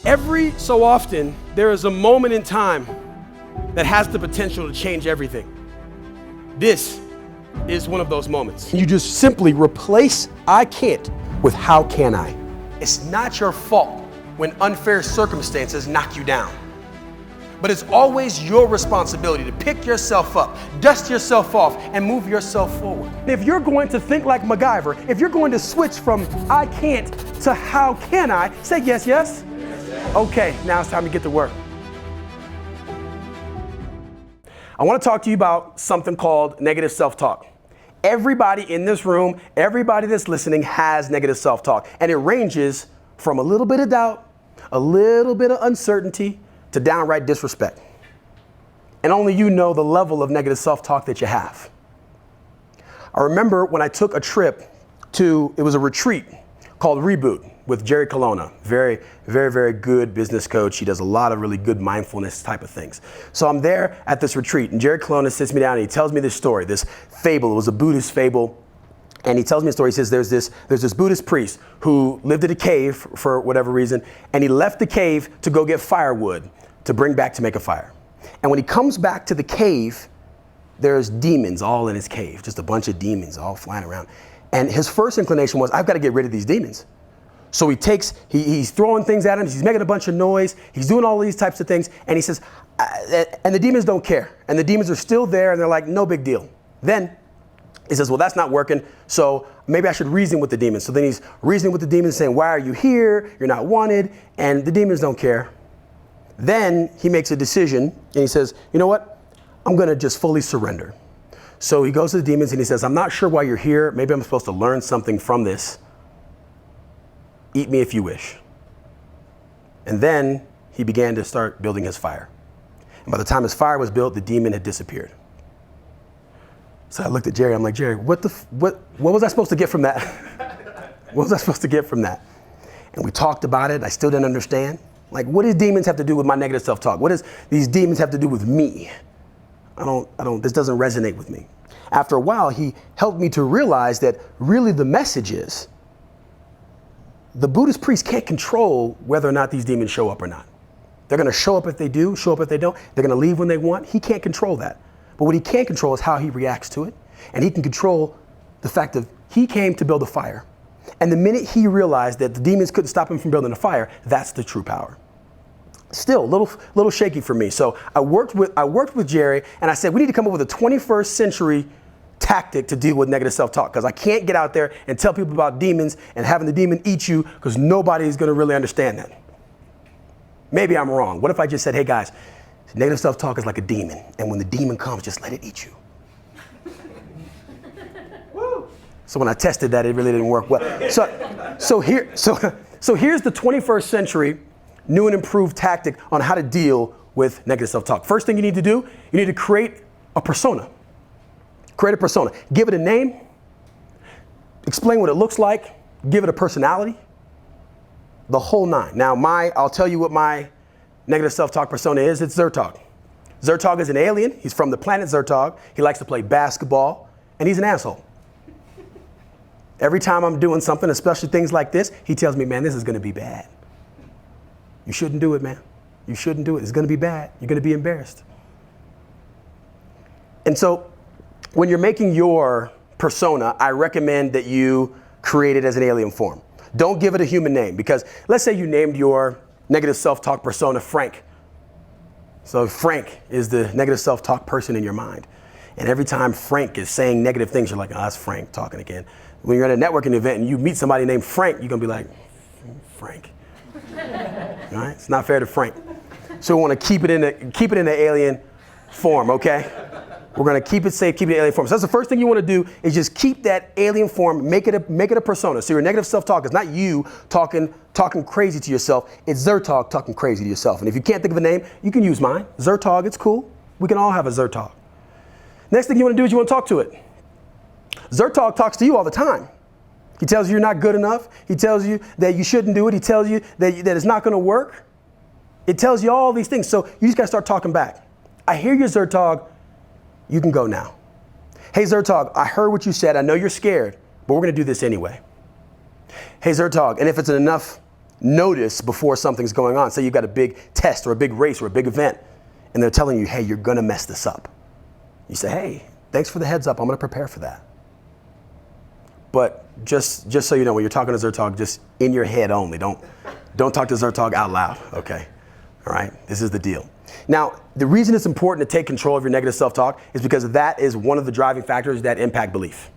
Every so often, there is a moment in time that has the potential to change everything. This is one of those moments. You just simply replace I can't with how can I. It's not your fault when unfair circumstances knock you down. But it's always your responsibility to pick yourself up, dust yourself off, and move yourself forward. If you're going to think like MacGyver, if you're going to switch from I can't to how can I, say yes, yes. Okay, now it's time to get to work. I want to talk to you about something called negative self-talk. Everybody in this room, everybody that's listening has negative self-talk, and it ranges from a little bit of doubt, a little bit of uncertainty, to downright disrespect. And only you know the level of negative self-talk that you have. I remember when I took a trip it was a retreat called Reboot with Jerry Colonna. Very, very, very good business coach. He does a lot of really good mindfulness type of things. So I'm there at this retreat, and Jerry Colonna sits me down and he tells me this story, this fable. It was a Buddhist fable. And he tells me a story. He says there's this Buddhist priest who lived in a cave for whatever reason, and he left the cave to go get firewood to bring back to make a fire. And when he comes back to the cave, there's demons all in his cave, just a bunch of demons all flying around. And his first inclination was, I've got to get rid of these demons. So he's throwing things at him, he's making a bunch of noise, he's doing all these types of things, and he says, and the demons don't care. And the demons are still there, and they're like, no big deal. Then he says, well, that's not working, so maybe I should reason with the demons. So then he's reasoning with the demons, saying, why are you here? You're not wanted. And the demons don't care. Then he makes a decision, and he says, you know what? I'm going to just fully surrender. So he goes to the demons, and he says, I'm not sure why you're here. Maybe I'm supposed to learn something from this. Eat me if you wish. And then he began to start building his fire. And by the time his fire was built, the demon had disappeared. So I looked at Jerry. I'm like, Jerry, what was I supposed to get from that? What was I supposed to get from that? And we talked about it. I still didn't understand. Like, what does demons have to do with my negative self-talk? What does these demons have to do with me? This doesn't resonate with me. After a while, he helped me to realize that really the message is the Buddhist priest can't control whether or not these demons show up or not. They're going to show up if they do, show up if they don't. They're going to leave when they want. He can't control that. But what he can control is how he reacts to it. And he can control the fact that he came to build a fire. And the minute he realized that the demons couldn't stop him from building a fire, that's the true power. Still a little shaky for me. So I worked with Jerry, and I said, we need to come up with a 21st century tactic to deal with negative self-talk, because I can't get out there and tell people about demons and having the demon eat you, because nobody's going to really understand that. Maybe I'm wrong. What if I just said, hey guys, negative self-talk is like a demon, and when the demon comes, just let it eat you. So when I tested that, it really didn't work well. So here's the 21st century new and improved tactic on how to deal with negative self-talk. First thing you need to do, you need to create a persona. Create a persona. Give it a name. Explain what it looks like. Give it a personality. The whole nine. Now, I'll tell you what my negative self-talk persona is. It's Zertog. Zertog is an alien. He's from the planet Zertog. He likes to play basketball, and he's an asshole. Every time I'm doing something, especially things like this, he tells me, man, this is going to be bad. You shouldn't do it, man. You shouldn't do it. It's going to be bad. You're going to be embarrassed. And so when you're making your persona, I recommend that you create it as an alien form. Don't give it a human name, because let's say you named your negative self-talk persona Frank. So Frank is the negative self-talk person in your mind. And every time Frank is saying negative things, you're like, oh, that's Frank talking again. When you're at a networking event and you meet somebody named Frank, you're going to be like, Frank. All right? It's not fair to Frank. So we want to keep it in the alien form, okay? We're going to keep it safe, keep it in alien form. So that's the first thing you want to do, is just keep that alien form, make it a persona. So your negative self-talk is not you talking crazy to yourself. It's Zertog talking crazy to yourself. And if you can't think of a name, you can use mine. Zertog, it's cool. We can all have a Zertog. Next thing you want to do is you want to talk to it. Zertog talks to you all the time. He tells you you're not good enough. He tells you that you shouldn't do it. He tells you that it's not going to work. It tells you all these things. So you just got to start talking back. I hear you, Zertog. You can go now. Hey, Zertog, I heard what you said. I know you're scared, but we're going to do this anyway. Hey, Zertog, and if it's enough notice before something's going on. Say you've got a big test or a big race or a big event, and they're telling you, hey, you're gonna mess this up. You say, hey, thanks for the heads up, I'm gonna prepare for that. But just so you know, when you're talking to Zertog, just in your head only. Don't talk to Zertog out loud, okay? All right, this is the deal. Now, the reason it's important to take control of your negative self-talk is because that is one of the driving factors that impact belief.